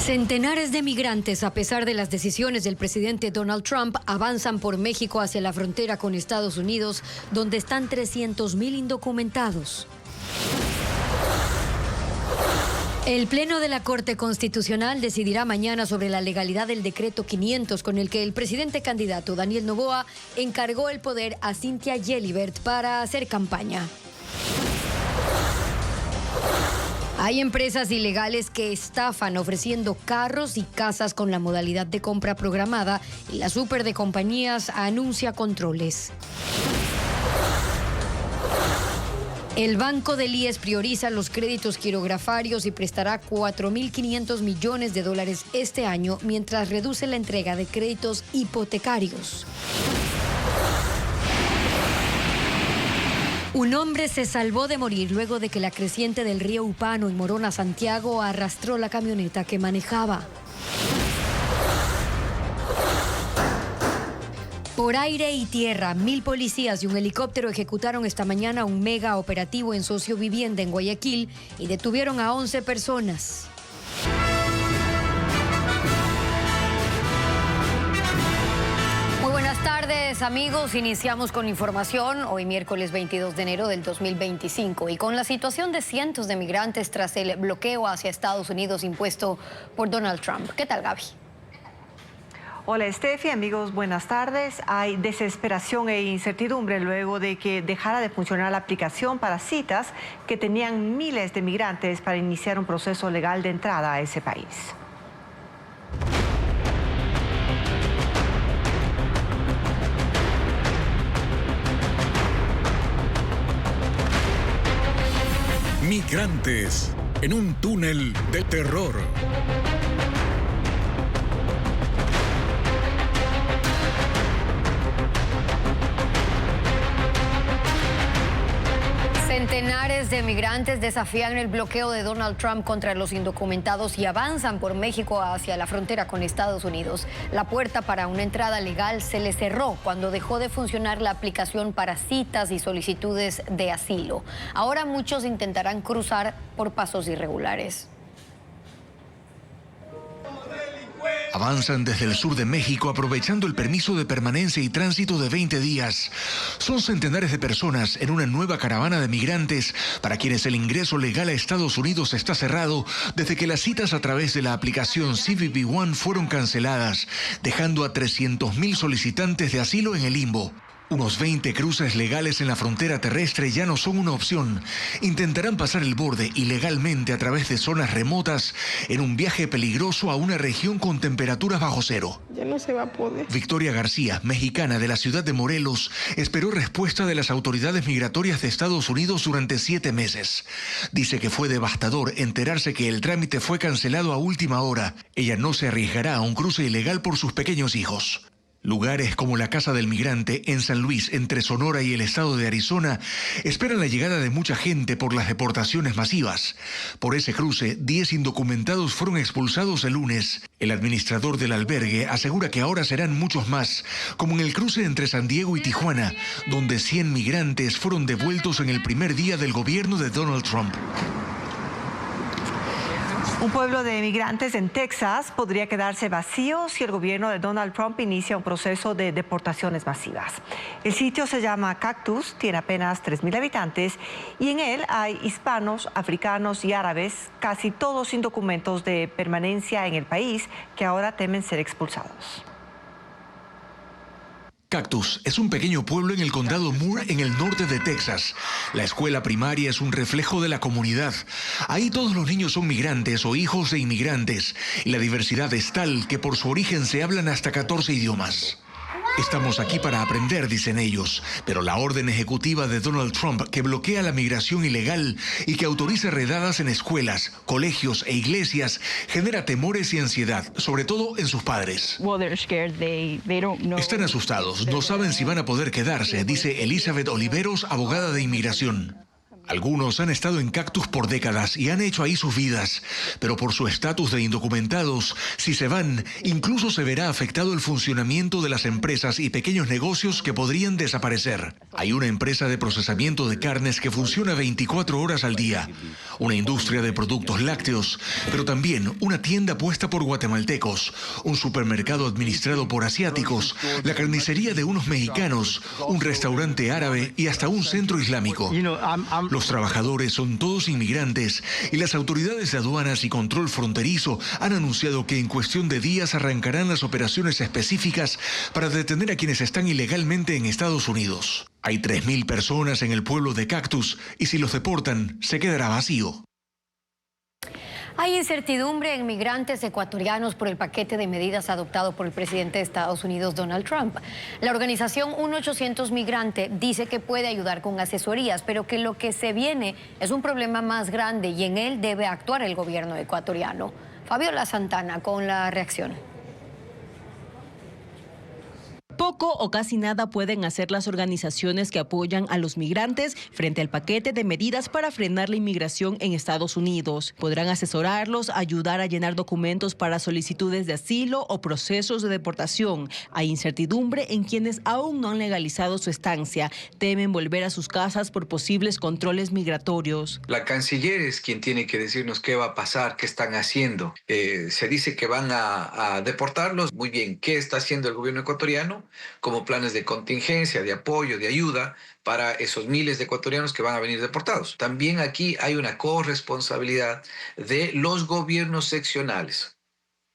Centenares de migrantes, a pesar de las decisiones del presidente Donald Trump, avanzan por México hacia la frontera con Estados Unidos, donde están 300,000 indocumentados. El Pleno de la Corte Constitucional decidirá mañana sobre la legalidad del decreto 500 con el que el presidente candidato Daniel Noboa encargó el poder a Cynthia Gelibert para hacer campaña. Hay empresas ilegales que estafan ofreciendo carros y casas con la modalidad de compra programada y la super de compañías anuncia controles. El Banco del IES prioriza los créditos quirografarios y prestará $4.500 millones este año, mientras reduce la entrega de créditos hipotecarios. Un hombre se salvó de morir luego de que la creciente del río Upano en Morona, Santiago, arrastró la camioneta que manejaba. Por aire y tierra, 1,000 policías y un helicóptero ejecutaron esta mañana un mega operativo en Sociovivienda en Guayaquil y detuvieron a 11 personas. Muy buenas tardes, amigos. Iniciamos con información hoy miércoles 22 de enero del 2025 y con la situación de cientos de migrantes tras el bloqueo hacia Estados Unidos impuesto por Donald Trump. ¿Qué tal, Gaby? Hola, Steffi, amigos, buenas tardes. Hay desesperación e incertidumbre luego de que dejara de funcionar la aplicación para citas que tenían miles de migrantes para iniciar un proceso legal de entrada a ese país. Migrantes en un túnel de terror. Centenares de migrantes desafían el bloqueo de Donald Trump contra los indocumentados y avanzan por México hacia la frontera con Estados Unidos. La puerta para una entrada legal se le cerró cuando dejó de funcionar la aplicación para citas y solicitudes de asilo. Ahora muchos intentarán cruzar por pasos irregulares. Avanzan desde el sur de México aprovechando el permiso de permanencia y tránsito de 20 días. Son centenares de personas en una nueva caravana de migrantes para quienes el ingreso legal a Estados Unidos está cerrado desde que las citas a través de la aplicación CBP One fueron canceladas, dejando a 300,000 solicitantes de asilo en el limbo. Unos 20 cruces legales en la frontera terrestre ya no son una opción. Intentarán pasar el borde ilegalmente a través de zonas remotas en un viaje peligroso a una región con temperaturas bajo cero. Ya no se va a poder. Victoria García, mexicana de la ciudad de Morelos, esperó respuesta de las autoridades migratorias de Estados Unidos durante 7 meses. Dice que fue devastador enterarse que el trámite fue cancelado a última hora. Ella no se arriesgará a un cruce ilegal por sus pequeños hijos. Lugares como la Casa del Migrante en San Luis, entre Sonora y el estado de Arizona, esperan la llegada de mucha gente por las deportaciones masivas. Por ese cruce, 10 indocumentados fueron expulsados el lunes. El administrador del albergue asegura que ahora serán muchos más, como en el cruce entre San Diego y Tijuana, donde 100 migrantes fueron devueltos en el primer día del gobierno de Donald Trump. Un pueblo de migrantes en Texas podría quedarse vacío si el gobierno de Donald Trump inicia un proceso de deportaciones masivas. El sitio se llama Cactus, tiene apenas 3,000 habitantes y en él hay hispanos, africanos y árabes, casi todos sin documentos de permanencia en el país, que ahora temen ser expulsados. Cactus es un pequeño pueblo en el condado Moore, en el norte de Texas. La escuela primaria es un reflejo de la comunidad. Ahí todos los niños son migrantes o hijos de inmigrantes, y la diversidad es tal que por su origen se hablan hasta 14 idiomas. Estamos aquí para aprender, dicen ellos, pero la orden ejecutiva de Donald Trump que bloquea la migración ilegal y que autoriza redadas en escuelas, colegios e iglesias genera temores y ansiedad, sobre todo en sus padres. Están asustados, no saben si van a poder quedarse, dice Elizabeth Oliveros, abogada de inmigración. Algunos han estado en Cactus por décadas y han hecho ahí sus vidas, pero por su estatus de indocumentados, si se van, incluso se verá afectado el funcionamiento de las empresas y pequeños negocios que podrían desaparecer. Hay una empresa de procesamiento de carnes que funciona 24 horas al día, una industria de productos lácteos, pero también una tienda puesta por guatemaltecos, un supermercado administrado por asiáticos, la carnicería de unos mexicanos, un restaurante árabe y hasta un centro islámico. Los trabajadores son todos inmigrantes y las autoridades de aduanas y control fronterizo han anunciado que en cuestión de días arrancarán las operaciones específicas para detener a quienes están ilegalmente en Estados Unidos. Hay 3.000 personas en el pueblo de Cactus y si los deportan, se quedará vacío. Hay incertidumbre en migrantes ecuatorianos por el paquete de medidas adoptado por el presidente de Estados Unidos, Donald Trump. La organización 1-800 Migrante dice que puede ayudar con asesorías, pero que lo que se viene es un problema más grande y en él debe actuar el gobierno ecuatoriano. Fabiola Santana con la reacción. Poco o casi nada pueden hacer las organizaciones que apoyan a los migrantes frente al paquete de medidas para frenar la inmigración en Estados Unidos. Podrán asesorarlos, ayudar a llenar documentos para solicitudes de asilo o procesos de deportación. Hay incertidumbre en quienes aún no han legalizado su estancia. Temen volver a sus casas por posibles controles migratorios. La canciller es quien tiene que decirnos qué va a pasar, qué están haciendo. Se dice que van a deportarlos. Muy bien, ¿qué está haciendo el gobierno ecuatoriano? Como planes de contingencia, de apoyo, de ayuda para esos miles de ecuatorianos que van a venir deportados. También aquí hay una corresponsabilidad de los gobiernos seccionales,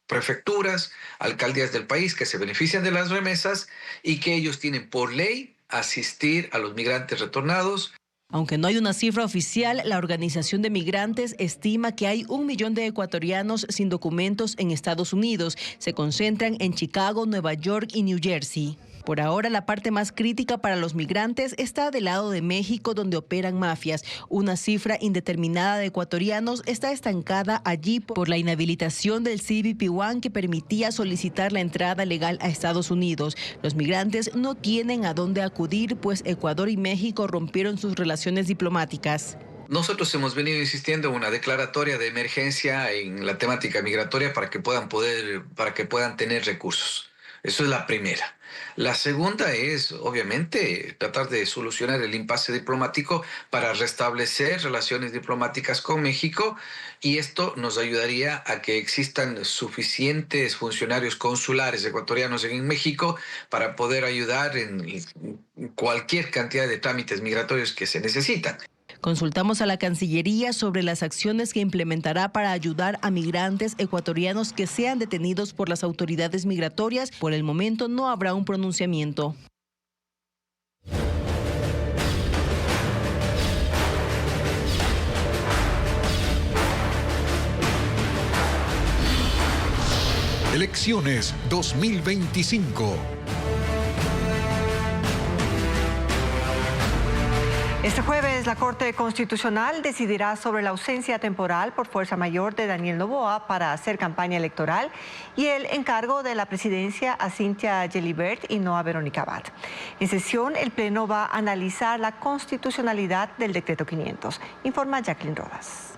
prefecturas, alcaldías del país que se benefician de las remesas y que ellos tienen por ley asistir a los migrantes retornados. Aunque no hay una cifra oficial, la Organización de Migrantes estima que hay 1 millón de ecuatorianos sin documentos en Estados Unidos. Se concentran en Chicago, Nueva York y New Jersey. Por ahora, la parte más crítica para los migrantes está del lado de México, donde operan mafias. Una cifra indeterminada de ecuatorianos está estancada allí por la inhabilitación del CBP-1 que permitía solicitar la entrada legal a Estados Unidos. Los migrantes no tienen a dónde acudir, pues Ecuador y México rompieron sus relaciones diplomáticas. Nosotros hemos venido insistiendo en una declaratoria de emergencia en la temática migratoria para que puedan tener recursos. Eso es la primera. La segunda es, obviamente, tratar de solucionar el impasse diplomático para restablecer relaciones diplomáticas con México, y esto nos ayudaría a que existan suficientes funcionarios consulares ecuatorianos en México para poder ayudar en cualquier cantidad de trámites migratorios que se necesitan. Consultamos a la Cancillería sobre las acciones que implementará para ayudar a migrantes ecuatorianos que sean detenidos por las autoridades migratorias. Por el momento no habrá un pronunciamiento. Elecciones 2025. Este jueves, la Corte Constitucional decidirá sobre la ausencia temporal por fuerza mayor de Daniel Noboa para hacer campaña electoral y el encargo de la presidencia a Cynthia Gelibert y no a Verónica Abad. En sesión, el Pleno va a analizar la constitucionalidad del decreto 500, informa Jacqueline Rodas.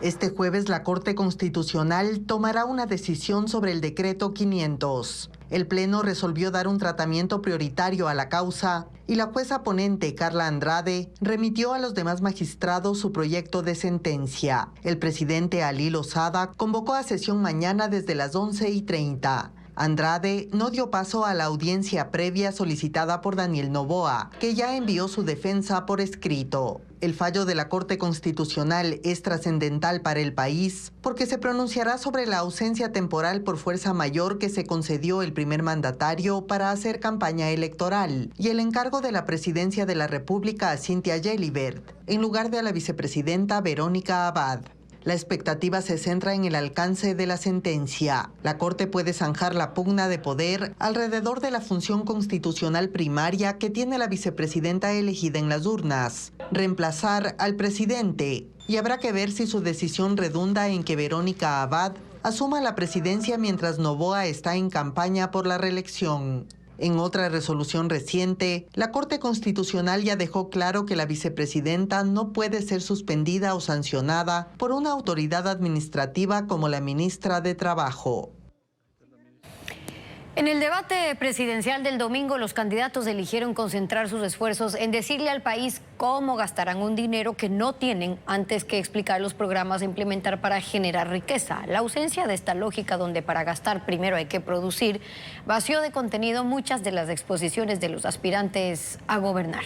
Este jueves, la Corte Constitucional tomará una decisión sobre el decreto 500. El Pleno resolvió dar un tratamiento prioritario a la causa y la jueza ponente Carla Andrade remitió a los demás magistrados su proyecto de sentencia. El presidente Alí Lozada convocó a sesión mañana desde las 11:30. Andrade no dio paso a la audiencia previa solicitada por Daniel Noboa, que ya envió su defensa por escrito. El fallo de la Corte Constitucional es trascendental para el país porque se pronunciará sobre la ausencia temporal por fuerza mayor que se concedió el primer mandatario para hacer campaña electoral y el encargo de la presidencia de la República a Cynthia Gelibert, en lugar de a la vicepresidenta Verónica Abad. La expectativa se centra en el alcance de la sentencia. La Corte puede zanjar la pugna de poder alrededor de la función constitucional primaria que tiene la vicepresidenta elegida en las urnas, reemplazar al presidente, y habrá que ver si su decisión redunda en que Verónica Abad asuma la presidencia mientras Noboa está en campaña por la reelección. En otra resolución reciente, la Corte Constitucional ya dejó claro que la vicepresidenta no puede ser suspendida o sancionada por una autoridad administrativa como la ministra de Trabajo. En el debate presidencial del domingo, los candidatos eligieron concentrar sus esfuerzos en decirle al país cómo gastarán un dinero que no tienen antes que explicar los programas a implementar para generar riqueza. La ausencia de esta lógica donde para gastar primero hay que producir vació de contenido muchas de las exposiciones de los aspirantes a gobernar.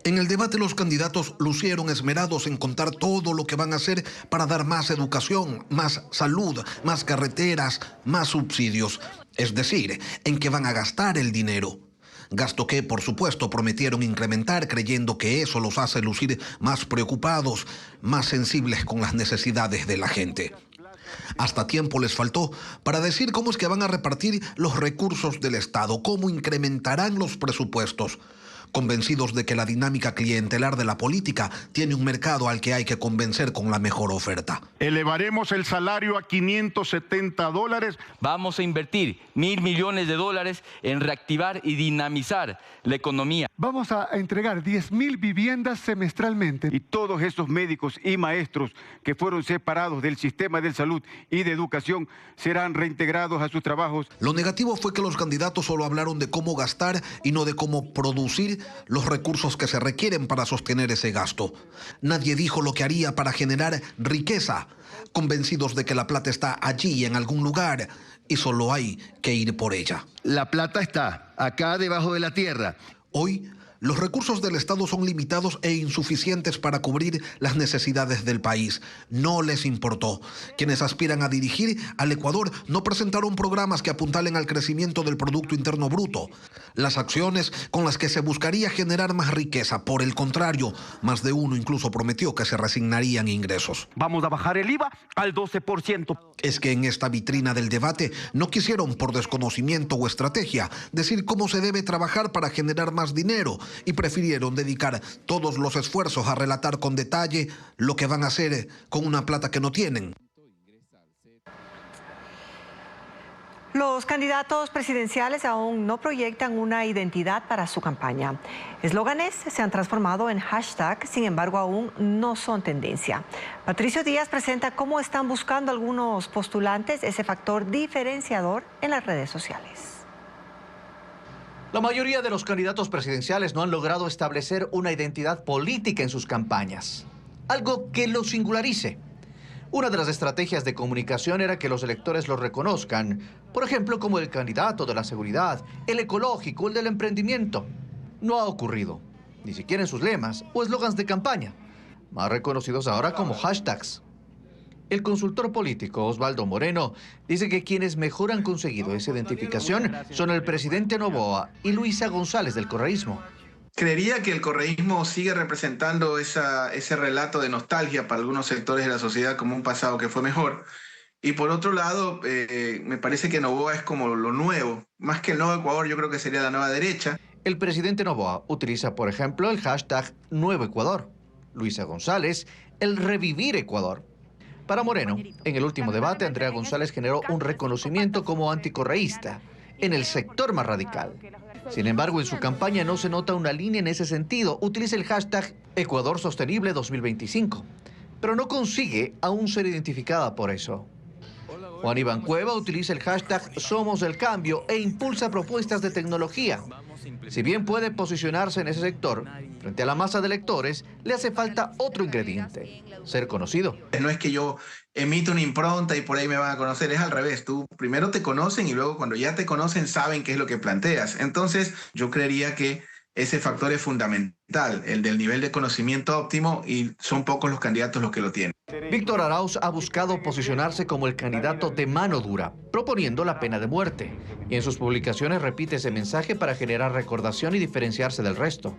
En el debate los candidatos lucieron esmerados en contar todo lo que van a hacer para dar más educación, más salud, más carreteras, más subsidios. Es decir, en qué van a gastar el dinero. Gasto que, por supuesto, prometieron incrementar creyendo que eso los hace lucir más preocupados, más sensibles con las necesidades de la gente. Hasta tiempo les faltó para decir cómo es que van a repartir los recursos del Estado, cómo incrementarán los presupuestos. Convencidos de que la dinámica clientelar de la política tiene un mercado al que hay que convencer con la mejor oferta. Elevaremos el salario a $570. Vamos a invertir $1.000 millones en reactivar y dinamizar la economía. Vamos a entregar 10.000 viviendas semestralmente. Y todos esos médicos y maestros que fueron separados del sistema de salud y de educación serán reintegrados a sus trabajos. Lo negativo fue que los candidatos solo hablaron de cómo gastar y no de cómo producir los recursos que se requieren para sostener ese gasto. Nadie dijo lo que haría para generar riqueza, convencidos de que la plata está allí en algún lugar y solo hay que ir por ella. La plata está acá debajo de la tierra. Hoy, los recursos del Estado son limitados e insuficientes para cubrir las necesidades del país. No les importó. Quienes aspiran a dirigir al Ecuador no presentaron programas que apuntalen al crecimiento del Producto Interno Bruto. Las acciones con las que se buscaría generar más riqueza. Por el contrario, más de uno incluso prometió que se resignarían ingresos. Vamos a bajar el IVA al 12%. Es que en esta vitrina del debate no quisieron, por desconocimiento o estrategia, decir cómo se debe trabajar para generar más dinero y prefirieron dedicar todos los esfuerzos a relatar con detalle lo que van a hacer con una plata que no tienen. Los candidatos presidenciales aún no proyectan una identidad para su campaña. Eslóganes se han transformado en hashtag, sin embargo aún no son tendencia. Patricio Díaz presenta cómo están buscando algunos postulantes ese factor diferenciador en las redes sociales. La mayoría de los candidatos presidenciales no han logrado establecer una identidad política en sus campañas, algo que los singularice. Una de las estrategias de comunicación era que los electores los reconozcan, por ejemplo, como el candidato de la seguridad, el ecológico, el del emprendimiento. No ha ocurrido, ni siquiera en sus lemas o eslogans de campaña, más reconocidos ahora como hashtags. El consultor político Osvaldo Moreno dice que quienes mejor han conseguido esa identificación son el presidente Noboa y Luisa González del correísmo. Creería que el correísmo sigue representando ese relato de nostalgia para algunos sectores de la sociedad como un pasado que fue mejor. Y por otro lado, me parece que Noboa es como lo nuevo. Más que el nuevo Ecuador, yo creo que sería la nueva derecha. El presidente Noboa utiliza, por ejemplo, el hashtag Nuevo Ecuador. Luisa González, el Revivir Ecuador. Para Moreno, en el último debate, Andrea González generó un reconocimiento como anticorreísta en el sector más radical. Sin embargo, en su campaña no se nota una línea en ese sentido. Utiliza el hashtag Ecuador Sostenible 2025, pero no consigue aún ser identificada por eso. Juan Iván Cueva utiliza el hashtag Somos el Cambio e impulsa propuestas de tecnología. Si bien puede posicionarse en ese sector, frente a la masa de electores, le hace falta otro ingrediente: ser conocido. No es que yo emito una impronta y por ahí me van a conocer, es al revés. Tú primero te conocen y luego cuando ya te conocen saben qué es lo que planteas. Entonces yo creería que ese factor es fundamental, el del nivel de conocimiento óptimo, y son pocos los candidatos los que lo tienen. Víctor Arauz ha buscado posicionarse como el candidato de mano dura, proponiendo la pena de muerte. Y en sus publicaciones repite ese mensaje para generar recordación y diferenciarse del resto.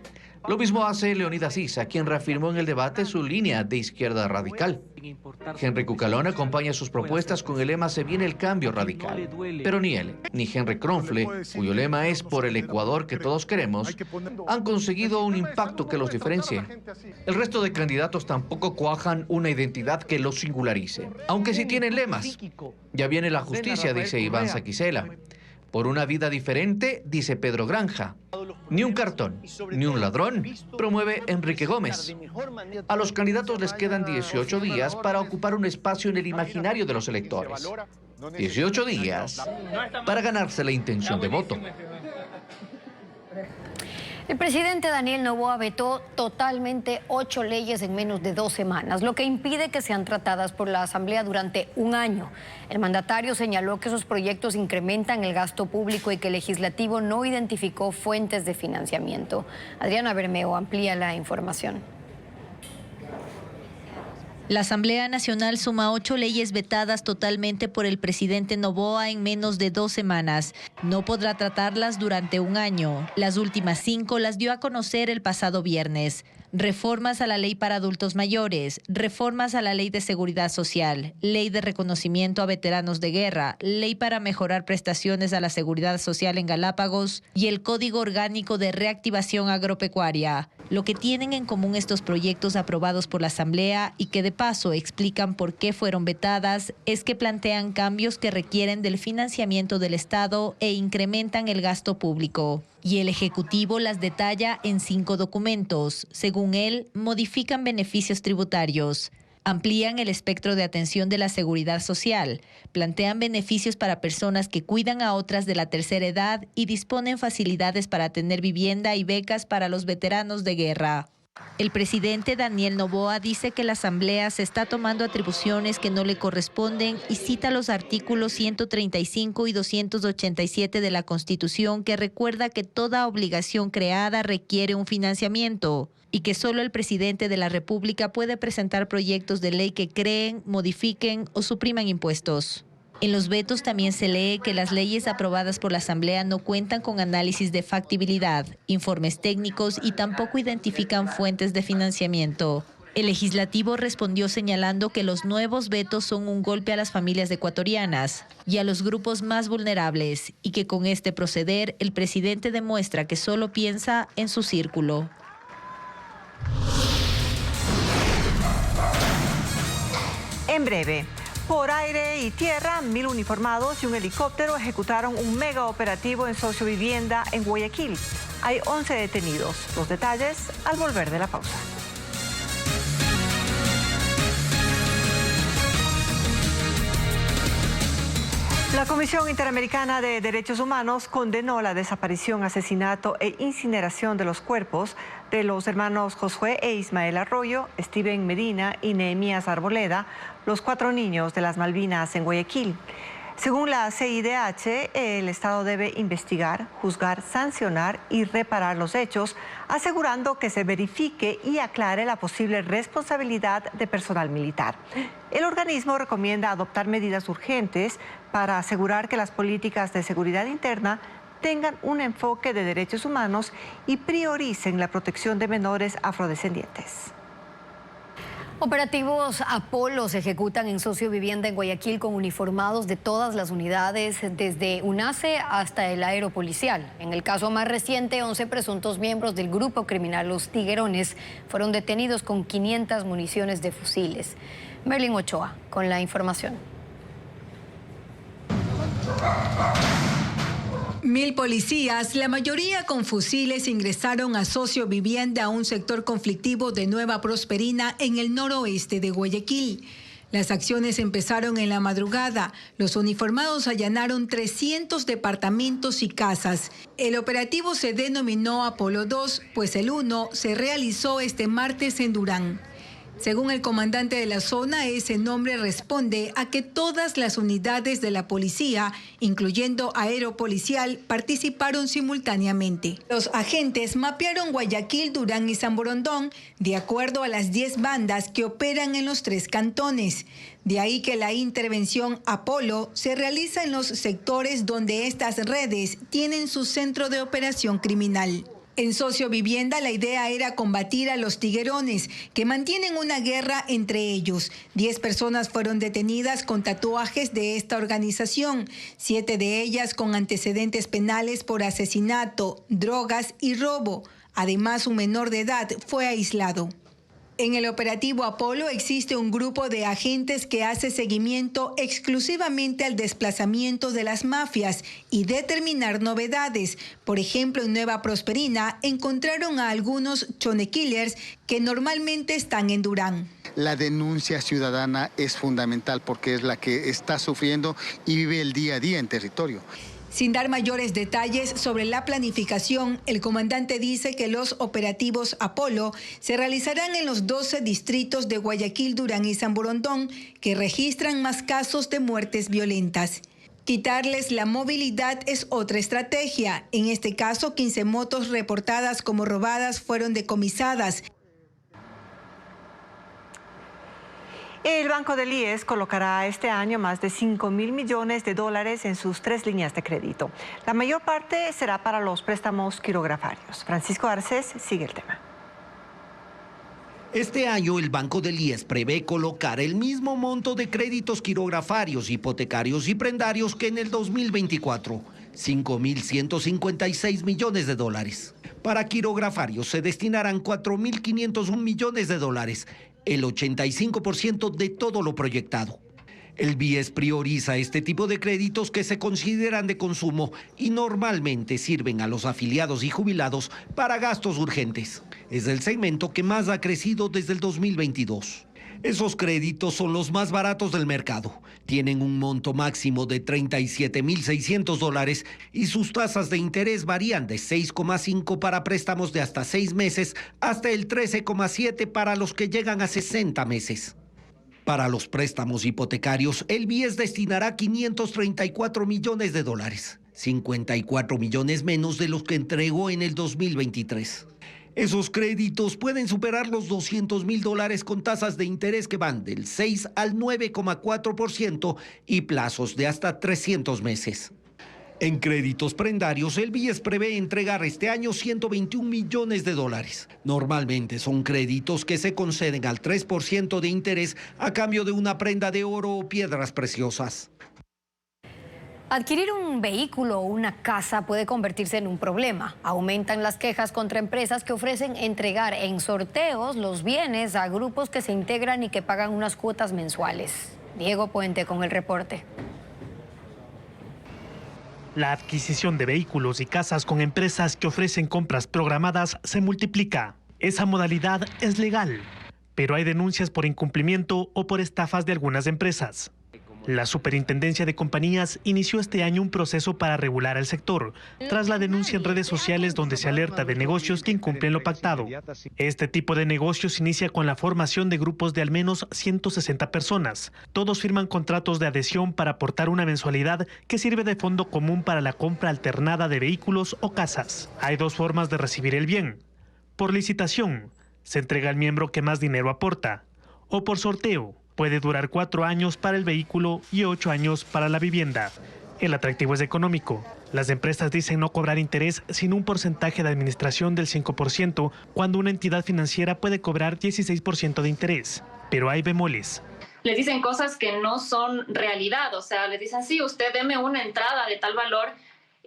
Lo mismo hace Leonidas Issa, quien reafirmó en el debate su línea de izquierda radical. Henry Cucalón acompaña sus propuestas con el lema "Se viene el cambio radical". Pero ni él, ni Henry Kronfle, cuyo lema es "Por el Ecuador que todos queremos", han conseguido un impacto que los diferencie. El resto de candidatos tampoco cuajan una identidad que los singularice, aunque sí tienen lemas. Ya viene la justicia, dice Iván Saquicela. Por una vida diferente, dice Pedro Granja. Ni un cartón, ni un ladrón, promueve Enrique Gómez. A los candidatos les quedan 18 días para ocupar un espacio en el imaginario de los electores. 18 días para ganarse la intención de voto. El presidente Daniel Noboa vetó totalmente 8 leyes en menos de 2 semanas, lo que impide que sean tratadas por la Asamblea durante un año. El mandatario señaló que esos proyectos incrementan el gasto público y que el legislativo no identificó fuentes de financiamiento. Adriana Bermeo amplía la información. La Asamblea Nacional suma 8 leyes vetadas totalmente por el presidente Noboa en menos de 2 semanas. No podrá tratarlas durante un año. Las últimas 5 las dio a conocer el pasado viernes. Reformas a la ley para adultos mayores, reformas a la ley de seguridad social, ley de reconocimiento a veteranos de guerra, ley para mejorar prestaciones a la seguridad social en Galápagos y el Código Orgánico de Reactivación Agropecuaria. Lo que tienen en común estos proyectos aprobados por la Asamblea y que de paso explican por qué fueron vetadas es que plantean cambios que requieren del financiamiento del Estado e incrementan el gasto público. Y el Ejecutivo las detalla en 5 documentos. Según él, modifican beneficios tributarios, amplían el espectro de atención de la seguridad social, plantean beneficios para personas que cuidan a otras de la tercera edad y disponen facilidades para tener vivienda y becas para los veteranos de guerra. El presidente Daniel Noboa dice que la Asamblea se está tomando atribuciones que no le corresponden y cita los artículos 135 y 287 de la Constitución, que recuerda que toda obligación creada requiere un financiamiento y que solo el presidente de la República puede presentar proyectos de ley que creen, modifiquen o supriman impuestos. En los vetos también se lee que las leyes aprobadas por la Asamblea no cuentan con análisis de factibilidad, informes técnicos y tampoco identifican fuentes de financiamiento. El legislativo respondió señalando que los nuevos vetos son un golpe a las familias ecuatorianas y a los grupos más vulnerables y que con este proceder el presidente demuestra que solo piensa en su círculo. En breve. Por aire y tierra, 1.000 uniformados y un helicóptero ejecutaron un mega operativo en Sociovivienda en Guayaquil. Hay 11 detenidos. Los detalles al volver de la pausa. La Comisión Interamericana de Derechos Humanos condenó la desaparición, asesinato e incineración de los cuerpos de los hermanos Josué e Ismael Arroyo, Steven Medina y Nehemías Arboleda, los 4 niños de las Malvinas en Guayaquil. Según la CIDH, el Estado debe investigar, juzgar, sancionar y reparar los hechos, asegurando que se verifique y aclare la posible responsabilidad de personal militar. El organismo recomienda adoptar medidas urgentes para asegurar que las políticas de seguridad interna tengan un enfoque de derechos humanos y prioricen la protección de menores afrodescendientes. Operativos Apolo se ejecutan en Sociovivienda en Guayaquil con uniformados de todas las unidades, desde UNACE hasta el aeropolicial. En el caso más reciente, 11 presuntos miembros del grupo criminal Los Tiguerones fueron detenidos con 500 municiones de fusiles. Merlin Ochoa con la información. 1000 policías, la mayoría con fusiles, ingresaron a Sociovivienda, un sector conflictivo de Nueva Prosperina en el noroeste de Guayaquil. Las acciones empezaron en la madrugada. Los uniformados allanaron 300 departamentos y casas. El operativo se denominó Apolo 2, pues el 1 se realizó este martes en Durán. Según el comandante de la zona, ese nombre responde a que todas las unidades de la policía, incluyendo aeropolicial, participaron simultáneamente. Los agentes mapearon Guayaquil, Durán y San Borondón de acuerdo a las 10 bandas que operan en los 3 cantones. De ahí que la intervención Apolo se realiza en los sectores donde estas redes tienen su centro de operación criminal. En Socio Vivienda, la idea era combatir a los tiguerones, que mantienen una guerra entre ellos. 10 personas fueron detenidas con tatuajes de esta organización, 7 de ellas con antecedentes penales por asesinato, drogas y robo. Además, un menor de edad fue aislado. En el operativo Apolo existe un grupo de agentes que hace seguimiento exclusivamente al desplazamiento de las mafias y determinar novedades. Por ejemplo, en Nueva Prosperina encontraron a algunos chone killers que normalmente están en Durán. La denuncia ciudadana es fundamental porque es la que está sufriendo y vive el día a día en territorio. Sin dar mayores detalles sobre la planificación, el comandante dice que los operativos Apolo se realizarán en los 12 distritos de Guayaquil, Durán y San Borondón, que registran más casos de muertes violentas. Quitarles la movilidad es otra estrategia. En este caso, 15 motos reportadas como robadas fueron decomisadas. El Banco del IES colocará este año más de $5.000 millones en sus 3 líneas de crédito. La mayor parte será para los préstamos quirografarios. Francisco Arces sigue el tema. Este año el Banco del IES prevé colocar el mismo monto de créditos quirografarios, hipotecarios y prendarios que en el 2024, $5.156 millones. Para quirografarios se destinarán $4.501 millones, el 85% de todo lo proyectado. El BIES prioriza este tipo de créditos que se consideran de consumo y normalmente sirven a los afiliados y jubilados para gastos urgentes. Es el segmento que más ha crecido desde el 2022. Esos créditos son los más baratos del mercado. Tienen un monto máximo de $37.600 y sus tasas de interés varían de 6,5 para préstamos de hasta 6 meses hasta el 13,7 para los que llegan a 60 meses. Para los préstamos hipotecarios, el BIES destinará $534 millones, 54 millones menos de los que entregó en el 2023. Esos créditos pueden superar los $200.000 con tasas de interés que van del 6 al 9,4% y plazos de hasta 300 meses. En créditos prendarios, el BIES prevé entregar este año $121 millones. Normalmente son créditos que se conceden al 3% de interés a cambio de una prenda de oro o piedras preciosas. Adquirir un vehículo o una casa puede convertirse en un problema. Aumentan las quejas contra empresas que ofrecen entregar en sorteos los bienes a grupos que se integran y que pagan unas cuotas mensuales. Diego Puente con el reporte. La adquisición de vehículos y casas con empresas que ofrecen compras programadas se multiplica. Esa modalidad es legal, pero hay denuncias por incumplimiento o por estafas de algunas empresas. La Superintendencia de Compañías inició este año un proceso para regular el sector, tras la denuncia en redes sociales donde se alerta de negocios que incumplen lo pactado. Este tipo de negocios inicia con la formación de grupos de al menos 160 personas. Todos firman contratos de adhesión para aportar una mensualidad que sirve de fondo común para la compra alternada de vehículos o casas. Hay 2 formas de recibir el bien. Por licitación, se entrega al miembro que más dinero aporta, o por sorteo. Puede durar 4 años para el vehículo y 8 años para la vivienda. El atractivo es económico. Las empresas dicen no cobrar interés sino un porcentaje de administración del 5%, cuando una entidad financiera puede cobrar 16% de interés. Pero hay bemoles. Les dicen cosas que no son realidad, o sea, les dicen, sí, usted deme una entrada de tal valor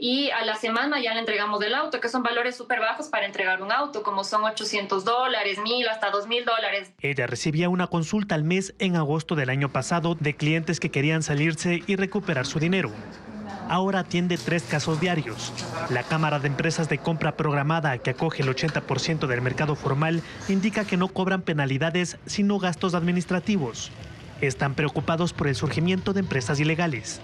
y a la semana ya le entregamos el auto, que son valores súper bajos para entregar un auto, como son $800, $1,000, hasta $2,000. Ella recibía una consulta al mes en agosto del año pasado de clientes que querían salirse y recuperar su dinero. Ahora atiende 3 casos diarios. La Cámara de Empresas de Compra Programada, que acoge el 80% del mercado formal, indica que no cobran penalidades sino gastos administrativos. Están preocupados por el surgimiento de empresas ilegales.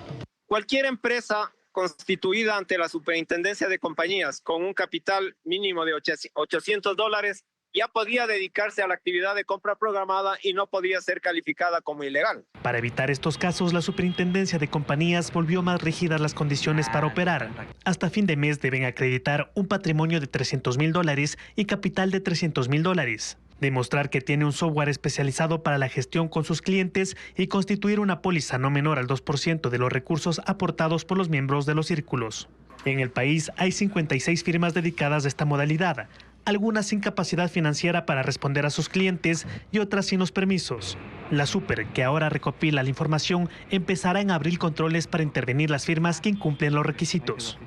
Cualquier empresa constituida ante la Superintendencia de Compañías con un capital mínimo de $800 ya podía dedicarse a la actividad de compra programada y no podía ser calificada como ilegal. Para evitar estos casos, la Superintendencia de Compañías volvió más rígidas las condiciones para operar. Hasta fin de mes deben acreditar un patrimonio de $300.000 y capital de $300.000. Demostrar que tiene un software especializado para la gestión con sus clientes y constituir una póliza no menor al 2% de los recursos aportados por los miembros de los círculos. En el país hay 56 firmas dedicadas a esta modalidad, algunas sin capacidad financiera para responder a sus clientes y otras sin los permisos. La Super, que ahora recopila la información, empezará en abril controles para intervenir las firmas que incumplen los requisitos.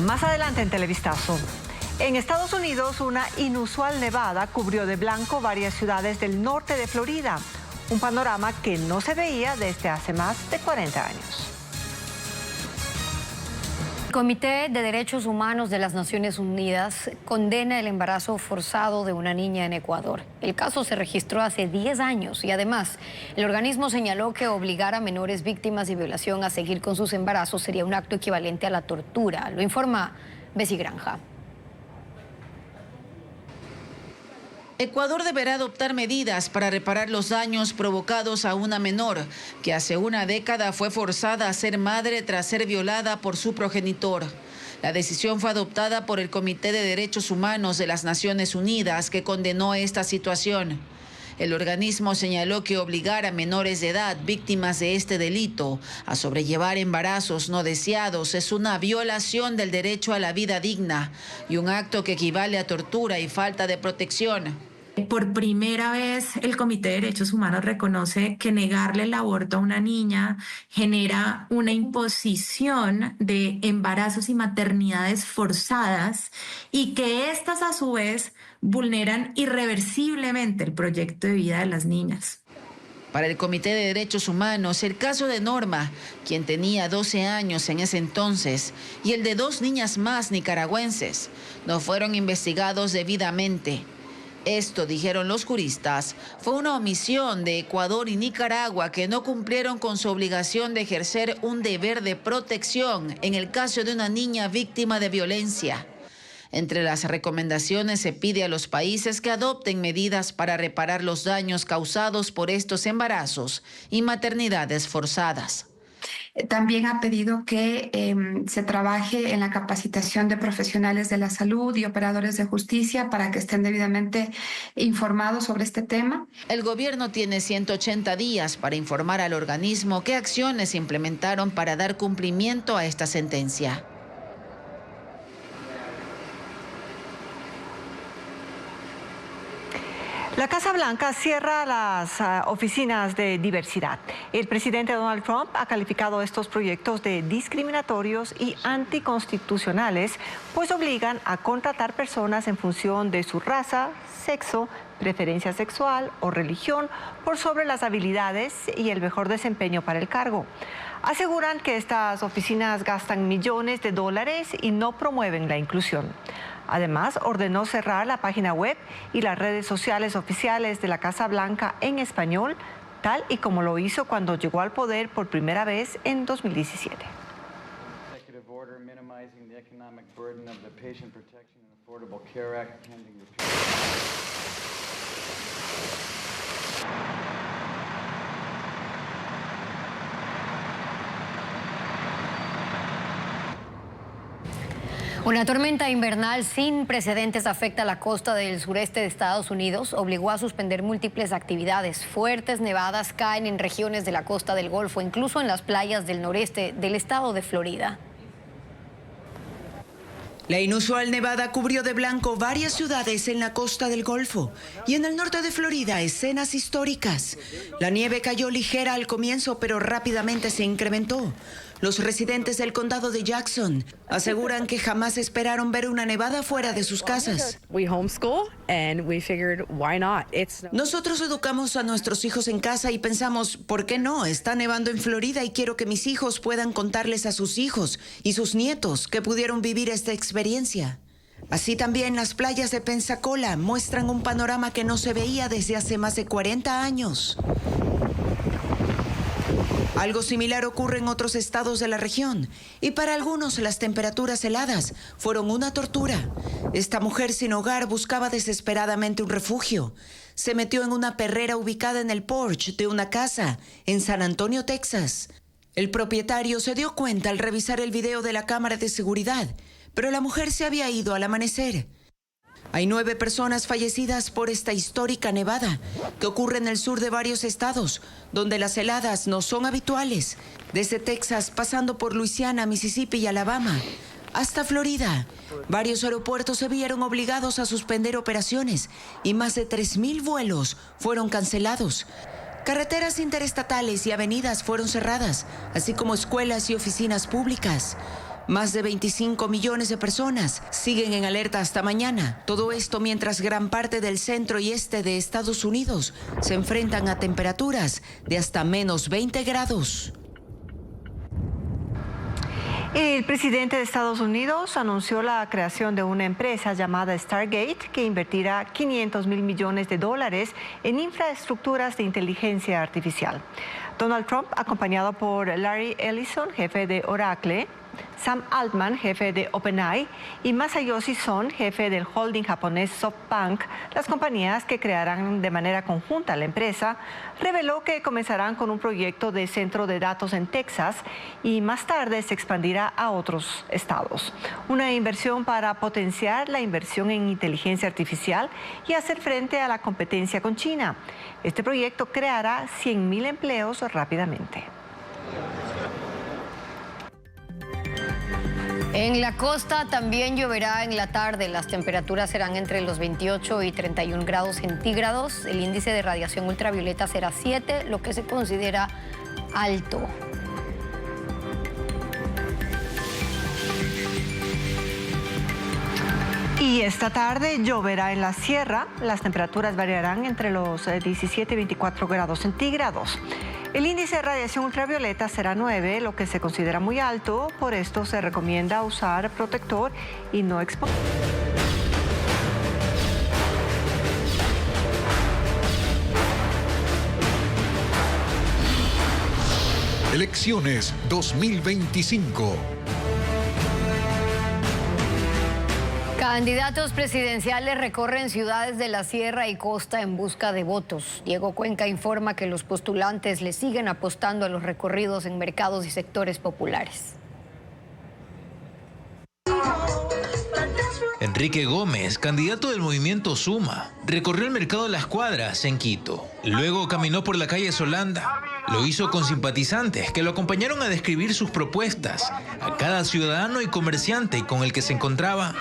Más adelante en Televistazo. En Estados Unidos, una inusual nevada cubrió de blanco varias ciudades del norte de Florida. Un panorama que no se veía desde hace más de 40 años. El Comité de Derechos Humanos de las Naciones Unidas condena el embarazo forzado de una niña en Ecuador. El caso se registró hace 10 años y además el organismo señaló que obligar a menores víctimas de violación a seguir con sus embarazos sería un acto equivalente a la tortura. Lo informa Bessie Granja. Ecuador deberá adoptar medidas para reparar los daños provocados a una menor que hace una década fue forzada a ser madre tras ser violada por su progenitor. La decisión fue adoptada por el Comité de Derechos Humanos de las Naciones Unidas, que condenó esta situación. El organismo señaló que obligar a menores de edad víctimas de este delito a sobrellevar embarazos no deseados es una violación del derecho a la vida digna y un acto que equivale a tortura y falta de protección. Por primera vez, el Comité de Derechos Humanos reconoce que negarle el aborto a una niña genera una imposición de embarazos y maternidades forzadas y que estas a su vez vulneran irreversiblemente el proyecto de vida de las niñas. Para el Comité de Derechos Humanos, el caso de Norma, quien tenía 12 años en ese entonces, y el de 2 niñas más nicaragüenses, no fueron investigados debidamente. Esto, dijeron los juristas, fue una omisión de Ecuador y Nicaragua que no cumplieron con su obligación de ejercer un deber de protección en el caso de una niña víctima de violencia. Entre las recomendaciones se pide a los países que adopten medidas para reparar los daños causados por estos embarazos y maternidades forzadas. También ha pedido que se trabaje en la capacitación de profesionales de la salud y operadores de justicia para que estén debidamente informados sobre este tema. El gobierno tiene 180 días para informar al organismo qué acciones implementaron para dar cumplimiento a esta sentencia. La Casa Blanca cierra las oficinas de diversidad. El presidente Donald Trump ha calificado estos proyectos de discriminatorios y anticonstitucionales, pues obligan a contratar personas en función de su raza, sexo, preferencia sexual o religión por sobre las habilidades y el mejor desempeño para el cargo. Aseguran que estas oficinas gastan millones de dólares y no promueven la inclusión. Además, ordenó cerrar la página web y las redes sociales oficiales de la Casa Blanca en español, tal y como lo hizo cuando llegó al poder por primera vez en 2017. Una tormenta invernal sin precedentes afecta a la costa del sureste de Estados Unidos, obligó a suspender múltiples actividades. Fuertes nevadas caen en regiones de la costa del Golfo, incluso en las playas del noreste del estado de Florida. La inusual nevada cubrió de blanco varias ciudades en la costa del Golfo y en el norte de Florida escenas históricas. La nieve cayó ligera al comienzo, pero rápidamente se incrementó. Los residentes del condado de Jackson aseguran que jamás esperaron ver una nevada fuera de sus casas. Nosotros educamos a nuestros hijos en casa y pensamos, ¿por qué no? Está nevando en Florida y quiero que mis hijos puedan contarles a sus hijos y sus nietos que pudieron vivir esta experiencia. Así también las playas de Pensacola muestran un panorama que no se veía desde hace más de 40 años. Algo similar ocurre en otros estados de la región y para algunos las temperaturas heladas fueron una tortura. Esta mujer sin hogar buscaba desesperadamente un refugio. Se metió en una perrera ubicada en el porche de una casa en San Antonio, Texas. El propietario se dio cuenta al revisar el video de la cámara de seguridad, pero la mujer se había ido al amanecer. Hay 9 personas fallecidas por esta histórica nevada que ocurre en el sur de varios estados, donde las heladas no son habituales. Desde Texas, pasando por Luisiana, Mississippi y Alabama, hasta Florida. Varios aeropuertos se vieron obligados a suspender operaciones y más de 3,000 vuelos fueron cancelados. Carreteras interestatales y avenidas fueron cerradas, así como escuelas y oficinas públicas. Más de 25 millones de personas siguen en alerta hasta mañana. Todo esto mientras gran parte del centro y este de Estados Unidos se enfrentan a temperaturas de hasta menos 20 grados. El presidente de Estados Unidos anunció la creación de una empresa llamada Stargate que invertirá $500 mil millones en infraestructuras de inteligencia artificial. Donald Trump, acompañado por Larry Ellison, jefe de Oracle, Sam Altman, jefe de OpenAI, y Masayoshi Son, jefe del holding japonés SoftBank, las compañías que crearán de manera conjunta la empresa, reveló que comenzarán con un proyecto de centro de datos en Texas y más tarde se expandirá a otros estados. Una inversión para potenciar la inversión en inteligencia artificial y hacer frente a la competencia con China. Este proyecto creará 100,000 empleos rápidamente. En la costa también lloverá en la tarde. Las temperaturas serán entre los 28 y 31 grados centígrados. El índice de radiación ultravioleta será 7, lo que se considera alto. Y esta tarde lloverá en la sierra. Las temperaturas variarán entre los 17 y 24 grados centígrados. El índice de radiación ultravioleta será 9, lo que se considera muy alto. Por esto se recomienda usar protector y no exponer. Elecciones 2025. Candidatos presidenciales recorren ciudades de la sierra y costa en busca de votos. Diego Cuenca informa que los postulantes le siguen apostando a los recorridos en mercados y sectores populares. Enrique Gómez, candidato del movimiento Suma, recorrió el mercado de Las Cuadras en Quito. Luego caminó por la calle Solanda. Lo hizo con simpatizantes que lo acompañaron a describir sus propuestas a cada ciudadano y comerciante con el que se encontraba.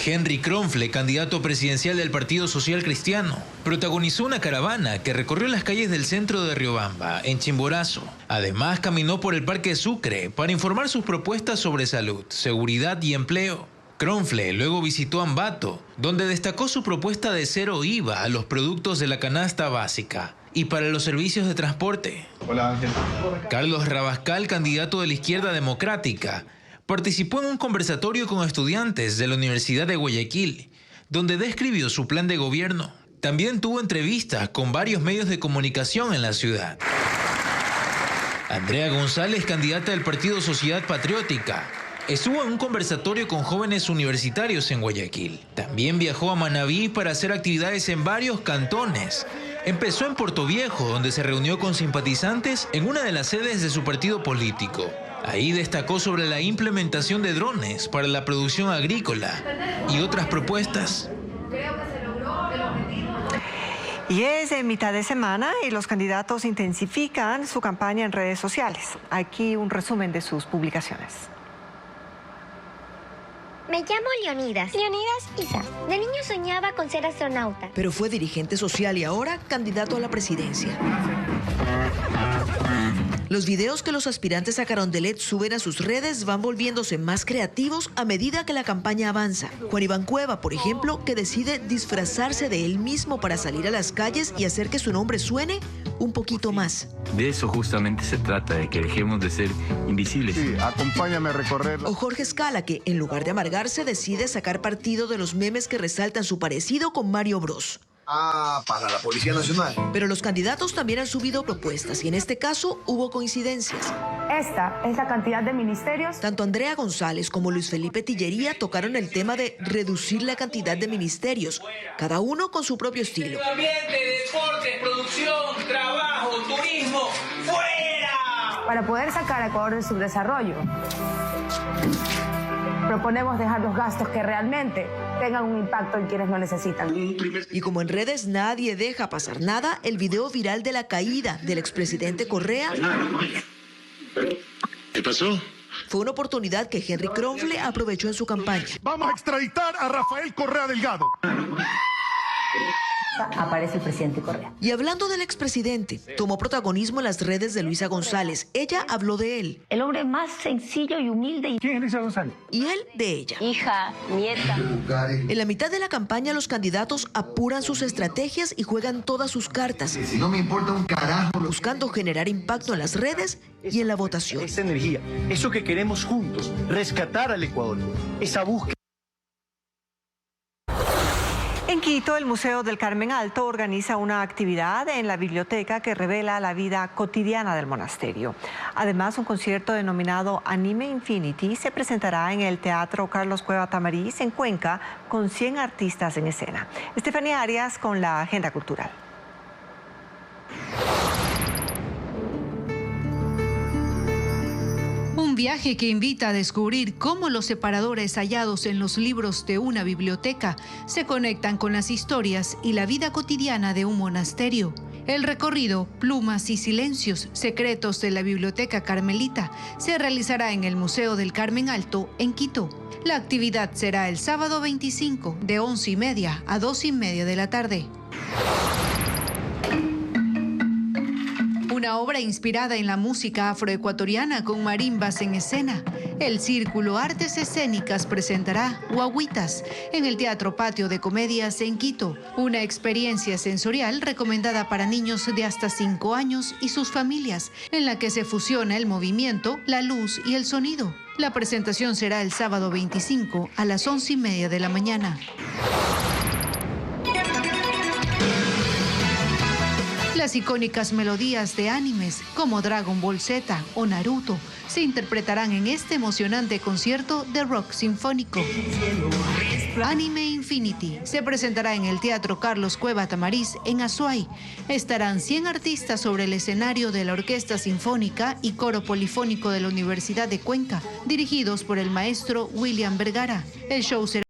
Henry Kronfle, candidato presidencial del Partido Social Cristiano, protagonizó una caravana que recorrió las calles del centro de Riobamba, en Chimborazo. Además, caminó por el Parque Sucre para informar sus propuestas sobre salud, seguridad y empleo. Kronfle luego visitó Ambato, donde destacó su propuesta de 0 IVA a los productos de la canasta básica y para los servicios de transporte. Hola, Ángel. Carlos Rabascal, candidato de la Izquierda Democrática, participó en un conversatorio con estudiantes de la Universidad de Guayaquil, donde describió su plan de gobierno. También tuvo entrevistas con varios medios de comunicación en la ciudad. Andrea González, candidata del Partido Sociedad Patriótica, estuvo en un conversatorio con jóvenes universitarios en Guayaquil. También viajó a Manabí para hacer actividades en varios cantones. Empezó en Portoviejo, donde se reunió con simpatizantes en una de las sedes de su partido político. Ahí destacó sobre la implementación de drones para la producción agrícola y otras propuestas. Y es en mitad de semana y los candidatos intensifican su campaña en redes sociales. Aquí un resumen de sus publicaciones. Me llamo Leonidas Isa. De niño soñaba con ser astronauta. Pero fue dirigente social y ahora candidato a la presidencia. Los videos que los aspirantes a Carondelet suben a sus redes van volviéndose más creativos a medida que la campaña avanza. Juan Iván Cueva, por ejemplo, que decide disfrazarse de él mismo para salir a las calles y hacer que su nombre suene un poquito más. De eso justamente se trata, de que dejemos de ser invisibles. Sí, acompáñame a recorrer. O Jorge Escala, que en lugar de amargarse decide sacar partido de los memes que resaltan su parecido con Mario Bros. Para la Policía Nacional. Pero los candidatos también han subido propuestas y en este caso hubo coincidencias. Esta es la cantidad de ministerios. Tanto Andrea González como Luis Felipe Tillería tocaron el tema de reducir la cantidad de ministerios, cada uno con su propio estilo. Medio ambiente, deportes, producción, trabajo, turismo, ¡fuera! Para poder sacar a Ecuador del subdesarrollo. Proponemos dejar los gastos que realmente tengan un impacto en quienes lo necesitan. Y como en redes nadie deja pasar nada, el video viral de la caída del expresidente Correa... ¿Qué pasó? Fue una oportunidad que Henry Kronfle aprovechó en su campaña. Vamos a extraditar a Rafael Correa Delgado. Aparece el presidente Correa. Y hablando del expresidente, tomó protagonismo en las redes de Luisa González. Ella habló de él. El hombre más sencillo y humilde. ¿Quién es Luisa González? Y él de ella. Hija, nieta. En la mitad de la campaña, los candidatos apuran sus estrategias y juegan todas sus cartas. Si no me importa un carajo. Buscando generar impacto en las redes y en la votación. Esa energía, eso que queremos juntos, rescatar al Ecuador, esa búsqueda. En Quito, el Museo del Carmen Alto organiza una actividad en la biblioteca que revela la vida cotidiana del monasterio. Además, un concierto denominado Anime Infinity se presentará en el Teatro Carlos Cueva Tamariz en Cuenca con 100 artistas en escena. Estefanía Arias con la agenda cultural. Un viaje que invita a descubrir cómo los separadores hallados en los libros de una biblioteca se conectan con las historias y la vida cotidiana de un monasterio. El recorrido Plumas y Silencios, Secretos de la Biblioteca Carmelita, se realizará en el Museo del Carmen Alto, en Quito. La actividad será el sábado 25, de 11:30 a 2:30 de la tarde. Una obra inspirada en la música afroecuatoriana con marimbas en escena. El Círculo Artes Escénicas presentará Guaguitas en el Teatro Patio de Comedias en Quito. Una experiencia sensorial recomendada para niños de hasta 5 años y sus familias, en la que se fusiona el movimiento, la luz y el sonido. La presentación será el sábado 25 a las 11:30 de la mañana. Las icónicas melodías de animes como Dragon Ball Z o Naruto se interpretarán en este emocionante concierto de rock sinfónico. Anime Infinity se presentará en el Teatro Carlos Cueva Tamariz en Azuay. Estarán 100 artistas sobre el escenario de la Orquesta Sinfónica y Coro Polifónico de la Universidad de Cuenca, dirigidos por el maestro William Vergara. El show será...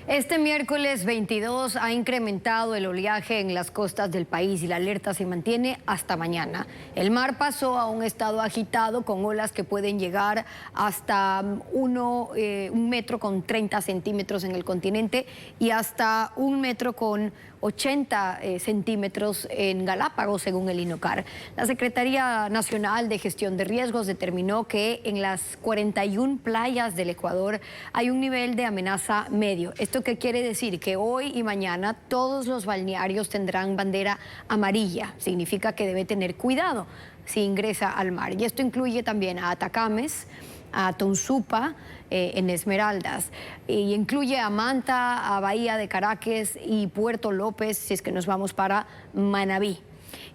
Este miércoles 22 ha incrementado el oleaje en las costas del país y la alerta se mantiene hasta mañana. El mar pasó a un estado agitado con olas que pueden llegar hasta 1 metro con 30 centímetros en el continente y hasta 1 metro con 80 centímetros en Galápagos, según el INOCAR. La Secretaría Nacional de Gestión de Riesgos determinó que en las 41 playas del Ecuador hay un nivel de amenaza medio. ¿Esto qué quiere decir? Que hoy y mañana todos los balnearios tendrán bandera amarilla. Significa que debe tener cuidado si ingresa al mar. Y esto incluye también a Atacames, a Tonsupa, en Esmeraldas, y incluye a Manta, a Bahía de Caracas y Puerto López, si es que nos vamos para Manabí,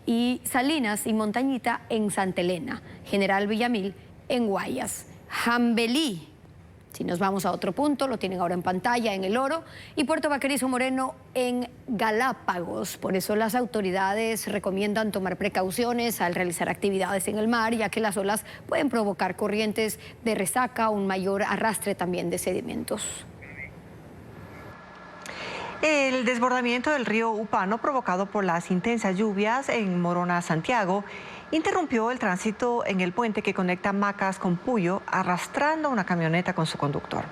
y Salinas y Montañita en Santa Elena, General Villamil en Guayas, Jambelí, si nos vamos a otro punto, lo tienen ahora en pantalla, en El Oro, y Puerto Vaquerizo Moreno en Galápagos. Por eso las autoridades recomiendan tomar precauciones al realizar actividades en el mar, ya que las olas pueden provocar corrientes de resaca, un mayor arrastre también de sedimentos. El desbordamiento del río Upano, provocado por las intensas lluvias en Morona, Santiago, interrumpió el tránsito en el puente que conecta Macas con Puyo, arrastrando una camioneta con su conductor.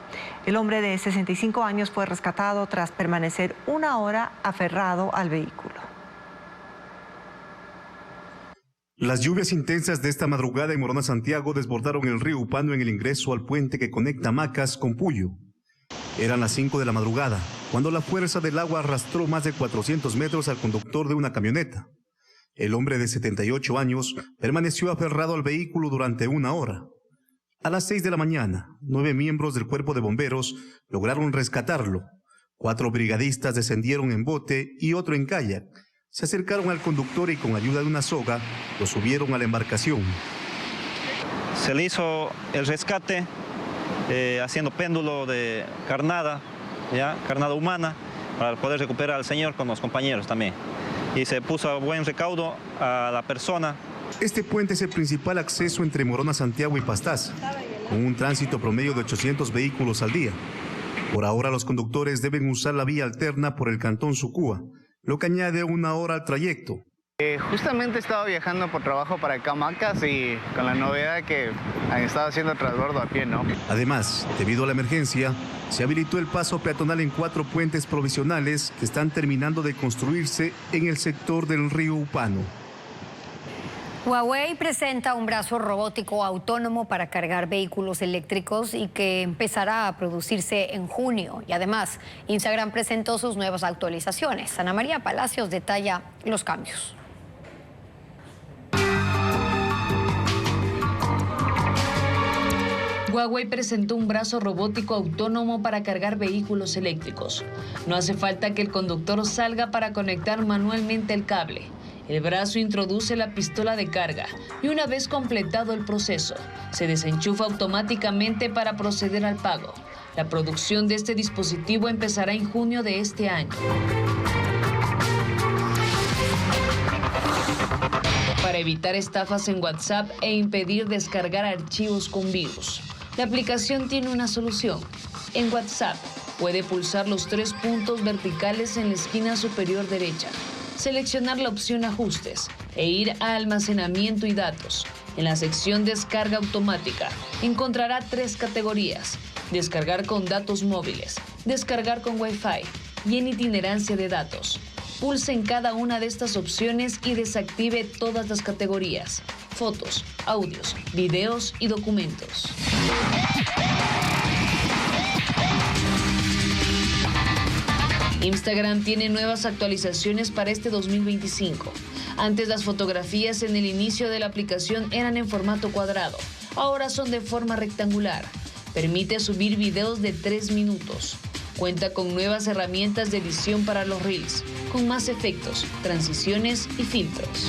El hombre de 65 años fue rescatado tras permanecer 1 hora aferrado al vehículo. Las lluvias intensas de esta madrugada en Morona, Santiago, desbordaron el río Upano en el ingreso al puente que conecta Macas con Puyo. Eran las 5 de la madrugada, cuando la fuerza del agua arrastró más de 400 metros al conductor de una camioneta. El hombre de 78 años permaneció aferrado al vehículo durante 1 hora. A las 6 de la mañana, 9 miembros del cuerpo de bomberos lograron rescatarlo. 4 brigadistas descendieron en bote y otro en kayak. Se acercaron al conductor y con ayuda de una soga lo subieron a la embarcación. Se le hizo el rescate haciendo péndulo de carnada, carnada humana, para poder recuperar al señor con los compañeros también. Y se puso a buen recaudo a la persona Este puente es el principal acceso entre Morona, Santiago y Pastaza, con un tránsito promedio de 800 vehículos al día. Por ahora los conductores deben usar la vía alterna por el cantón Sucúa, lo que añade 1 hora al trayecto. Justamente estaba viajando por trabajo para Camacas y con la novedad que han estado haciendo transbordo a pie, ¿no? Además, debido a la emergencia, se habilitó el paso peatonal en 4 puentes provisionales que están terminando de construirse en el sector del río Upano. Huawei presenta un brazo robótico autónomo para cargar vehículos eléctricos y que empezará a producirse en junio. Y además, Instagram presentó sus nuevas actualizaciones. Ana María Palacios detalla los cambios. Huawei presentó un brazo robótico autónomo para cargar vehículos eléctricos. No hace falta que el conductor salga para conectar manualmente el cable. El brazo introduce la pistola de carga y una vez completado el proceso, se desenchufa automáticamente para proceder al pago. La producción de este dispositivo empezará en junio de este año. Para evitar estafas en WhatsApp e impedir descargar archivos con virus, la aplicación tiene una solución. En WhatsApp puede pulsar los 3 puntos verticales en la esquina superior derecha, seleccionar la opción Ajustes e ir a Almacenamiento y Datos. En la sección Descarga automática encontrará 3 categorías: descargar con datos móviles, descargar con Wi-Fi y en itinerancia de datos. Pulse en cada una de estas opciones y desactive todas las categorías: fotos, audios, videos y documentos. Instagram tiene nuevas actualizaciones para este 2025. Antes las fotografías en el inicio de la aplicación eran en formato cuadrado, ahora son de forma rectangular. Permite subir videos de 3 minutos. Cuenta con nuevas herramientas de edición para los Reels, con más efectos, transiciones y filtros.